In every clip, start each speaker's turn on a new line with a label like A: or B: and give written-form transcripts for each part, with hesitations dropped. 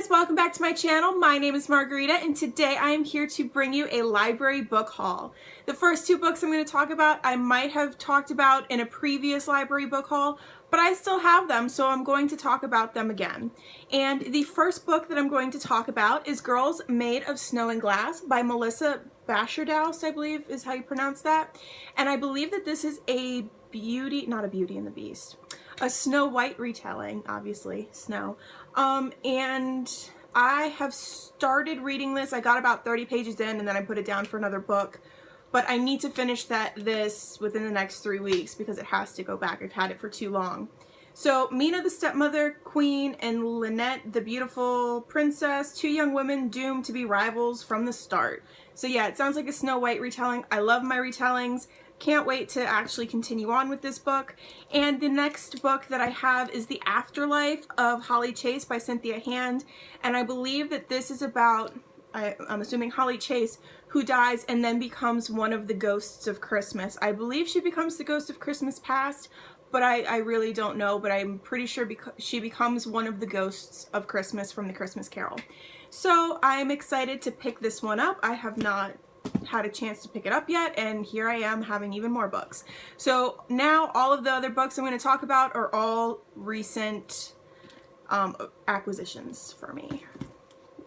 A: guys, welcome back to my channel. My name is Margarita and today I am here to bring you a library book haul. The first two books I'm going to talk about I might have talked about in a previous library book haul, but I still have them, so I'm going to talk about them again. And the first book that I'm going to talk about is Girls Made of Snow and Glass by Melissa Bashardoust, I believe is how you pronounce that. And I believe that this is a not a Beauty and the Beast, a Snow White retelling, obviously, snow. And I have started reading this. I got about 30 pages in and then I put it down for another book. But I need to finish this within the next 3 weeks because it has to go back. I've had it for too long. So Mina the stepmother queen and Lynette the beautiful princess, two young women doomed to be rivals from the start. So yeah, it sounds like a Snow White retelling. I love my retellings. Can't wait to actually continue on with this book. And the next book that I have is The Afterlife of Holly Chase by Cynthia Hand. And I believe that this is about, I'm assuming Holly Chase, who dies and then becomes one of the ghosts of Christmas. I believe she becomes the ghost of Christmas past, but I really don't know, but I'm pretty sure she becomes one of the ghosts of Christmas from the Christmas Carol. So I'm excited to pick this one up. I have not had a chance to pick it up yet, and here I am having even more books. So now all of the other books I'm going to talk about are all recent acquisitions for me.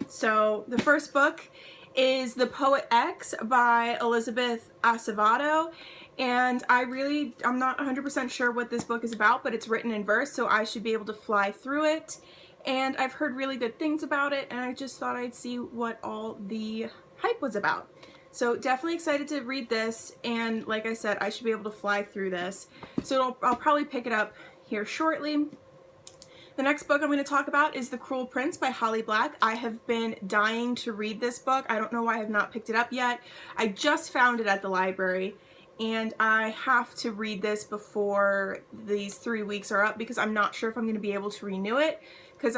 A: So the first book is The Poet X by Elizabeth Acevedo, and I'm not 100% sure what this book is about, but it's written in verse, so I should be able to fly through it. And I've heard really good things about it, and I just thought I'd see what all the hype was about. So definitely excited to read this, and like I said, I should be able to fly through this. So I'll probably pick it up here shortly. The next book I'm going to talk about is The Cruel Prince by Holly Black. I have been dying to read this book. I don't know why I have not picked it up yet. I just found it at the library, and I have to read this before these 3 weeks are up because I'm not sure if I'm going to be able to renew it because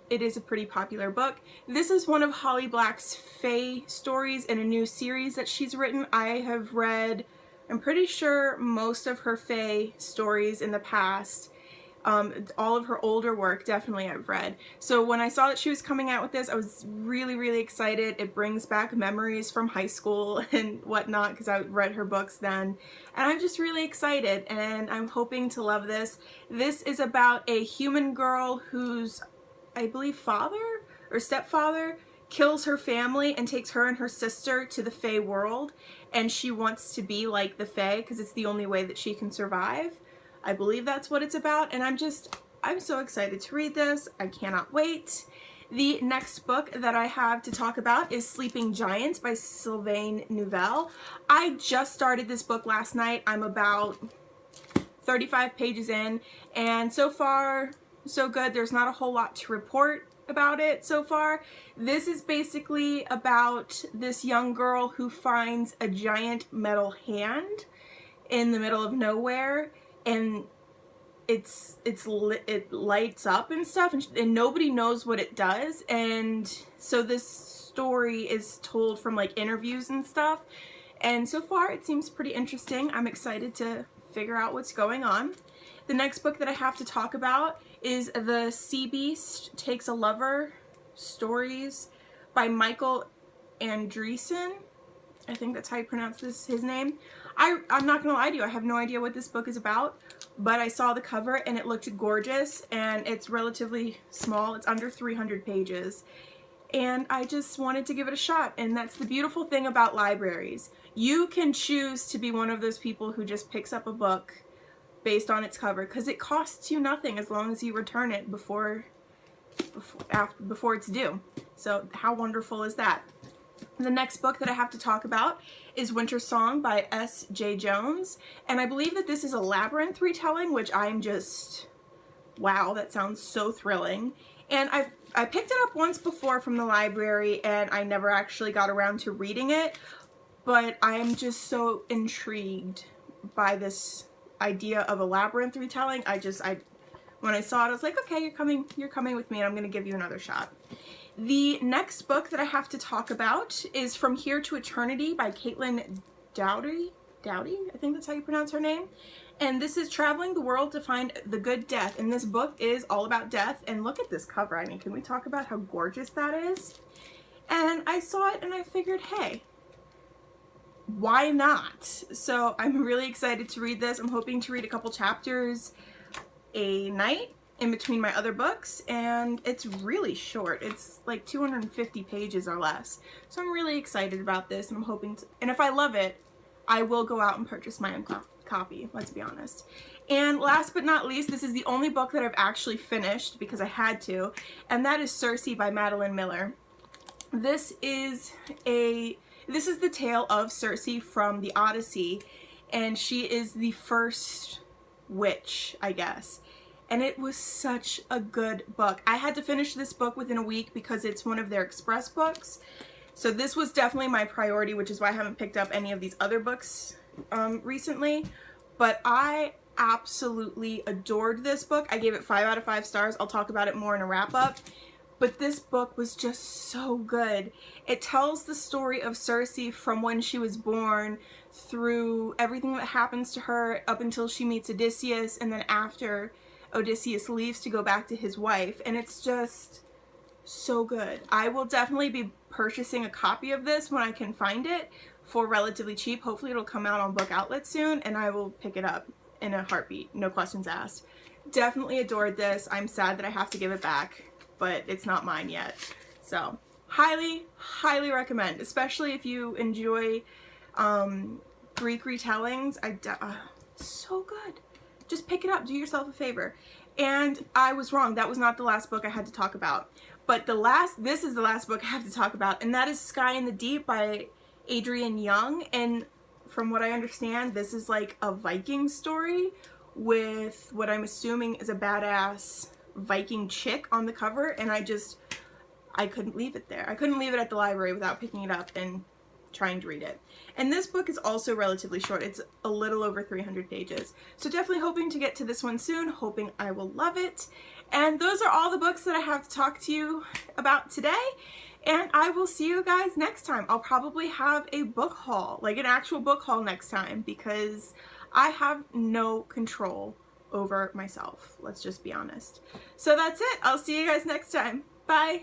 A: it is a pretty popular book. This is one of Holly Black's Fae stories in a new series that she's written. I have read, I'm pretty sure, most of her Fae stories in the past. All of her older work, definitely I've read. So when I saw that she was coming out with this, I was really, really excited. It brings back memories from high school and whatnot because I read her books then. And I'm just really excited and I'm hoping to love this. This is about a human girl whose, I believe, father or stepfather kills her family and takes her and her sister to the Fae world, and she wants to be like the Fae because it's the only way that she can survive. I believe that's what it's about, and I'm so excited to read this. I cannot wait. The next book that I have to talk about is Sleeping Giants by Sylvain Neuvel. I just started this book last night. I'm about 35 pages in, and so far so good. There's not a whole lot to report about it so far. This is basically about this young girl who finds a giant metal hand in the middle of nowhere, and it lights up and stuff, and nobody knows what it does. And so this story is told from like interviews and stuff, and so far it seems pretty interesting. I'm excited to figure out what's going on. The next book that I have to talk about is The Sea Beast Takes a Lover Stories by Michael Andreessen. I think that's how you pronounce his name. I'm not gonna lie to you, I have no idea what this book is about, but I saw the cover and it looked gorgeous, and it's relatively small. It's under 300 pages. And I just wanted to give it a shot, and that's the beautiful thing about libraries. You can choose to be one of those people who just picks up a book based on its cover, because it costs you nothing as long as you return it before it's due. So how wonderful is that? The next book that I have to talk about is Winter Song by S.J. Jones, and I believe that this is a Labyrinth retelling, which I'm just, wow, that sounds so thrilling. And I picked it up once before from the library and I never actually got around to reading it, but I'm just so intrigued by this idea of a Labyrinth retelling. When I saw it, I was like, okay, you're coming with me, and I'm gonna give you another shot. The next book that I have to talk about is From Here to Eternity by Caitlin Doughty, I think that's how you pronounce her name. And this is Traveling the World to Find the Good Death. And this book is all about death. And look at this cover. I mean, can we talk about how gorgeous that is? And I saw it and I figured, hey, why not? So I'm really excited to read this. I'm hoping to read a couple chapters a night in between my other books, and it's really short. It's like 250 pages or less. So I'm really excited about this, and I'm hoping to, and if I love it, I will go out and purchase my own copy, let's be honest. And last but not least, this is the only book that I've actually finished because I had to, and that is Circe by Madeline Miller. This is the tale of Circe from the Odyssey, and she is the first witch, I guess. And it was such a good book. I had to finish this book within a week because it's one of their express books. So this was definitely my priority, which is why I haven't picked up any of these other books recently. But I absolutely adored this book. I gave it 5 out of 5 stars. I'll talk about it more in a wrap-up. But this book was just so good. It tells the story of Circe from when she was born through everything that happens to her up until she meets Odysseus, and then after Odysseus leaves to go back to his wife. And it's just so good. I will definitely be purchasing a copy of this when I can find it for relatively cheap. Hopefully it'll come out on Book Outlet soon, and I will pick it up in a heartbeat. No questions asked. Definitely adored this. I'm sad that I have to give it back, but it's not mine yet. So highly, highly recommend, especially if you enjoy Greek retellings. So good. Just pick it up, do yourself a favor. And I was wrong, that was not the last book I had to talk about. But this is the last book I have to talk about, and that is Sky in the Deep by Adrienne Young. And from what I understand, this is like a Viking story with what I'm assuming is a badass Viking chick on the cover, and I couldn't leave it there. I couldn't leave it at the library without picking it up and trying to read it. And this book is also relatively short. It's a little over 300 pages. So definitely hoping to get to this one soon, hoping I will love it. And those are all the books that I have to talk to you about today. And I will see you guys next time. I'll probably have a book haul, like an actual book haul next time, because I have no control over myself. Let's just be honest. So that's it. I'll see you guys next time. Bye.